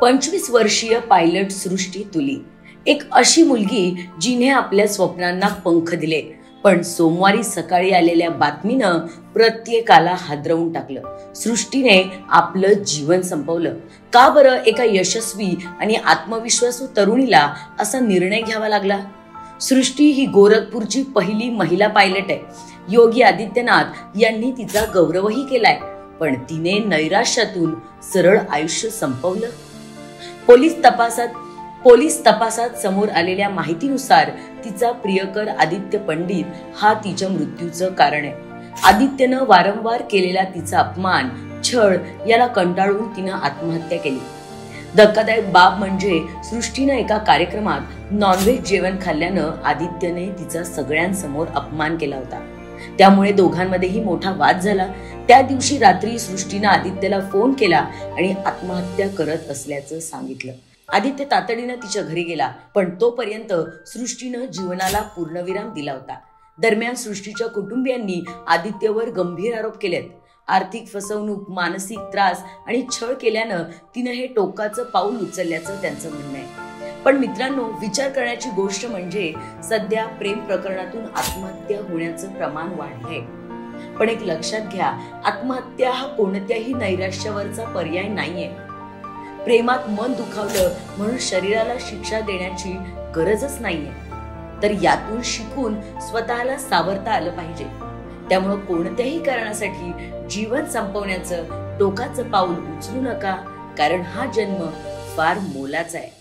25 वर्षीय पायलट सृष्टी तुली एक अशी मुलगी जिने आपल्या स्वप्नांना पंख दिले, पण सोमवारी सकाळी आलेल्या बातमीनं प्रत्येकाला हादरवून टाकलं। सृष्टीने आपलं जीवन संपवलं। का बरं एका यशस्वी आणि आत्मविश्वासू तरुणीला असा निर्णय घ्यावा लागला? सृष्टी ही गोरखपूरची पहिली महिला पायलट आहे। योगी आदित्यनाथ यांनी तिचा गौरवही केलाय, पण तिने नैराश्यातून सरळ आयुष्य संपवलं। पोलीस तपासात समोर आलेल्या माहितीनुसार तिचा प्रियकर आदित्य पंडित हा तिच्या मृत्यूचं कारण आहे। आदित्यनं वारंवार केलेला तिचा अपमान, छळ याला कंटाळून तिनं आत्महत्या केली। धक्कादायक बाब म्हणजे सृष्टीनं एका कार्यक्रमात नॉनव्हेज जेवण खाल्ल्यानं आदित्यने तिचा सगळ्यांसमोर अपमान केला होता। त्यामुळे दोघांमध्येही मोठा वाद झाला। त्या दिवशी रात्री सृष्टीनं आदित्यला फोन केला आणि आत्महत्या करत असल्याचं सांगितलं। आदित्य तातडीनं तिच्या घरी गेला, पण तोपर्यंत सृष्टीनं जीवनाला पूर्णविराम दिला होता। दरम्यान सृष्टीच्या कुटुंबियांनी आदित्यवर गंभीर आरोप केलेत। आर्थिक फसवणूक, मानसिक त्रास आणि छळ केल्यानं तिनं हे टोकाचं पाऊल उचलल्याचं त्यांचं म्हणणं आहे। पण मित्रांनो, विचार करण्याची गोष्ट म्हणजे सध्या प्रेम प्रकरणातून आत्महत्या होण्याचं प्रमाण वाढलंय। पण एक लक्षात घ्या, आत्महत्या हा कोणत्याही नैराश्यावरचा पर्याय नाहीये। प्रेमात मन दुखावलं म्हणून शरीराला शिक्षा देण्याची गरजच नाहीये, तर यातून शिकून स्वतःला सावरता आलं पाहिजे। त्यामुळे कोणत्याही कारणासाठी जीवन संपवण्याचं टोकाचं पाऊल उचलू नका, कारण हा जन्म फार मोलाचा आहे।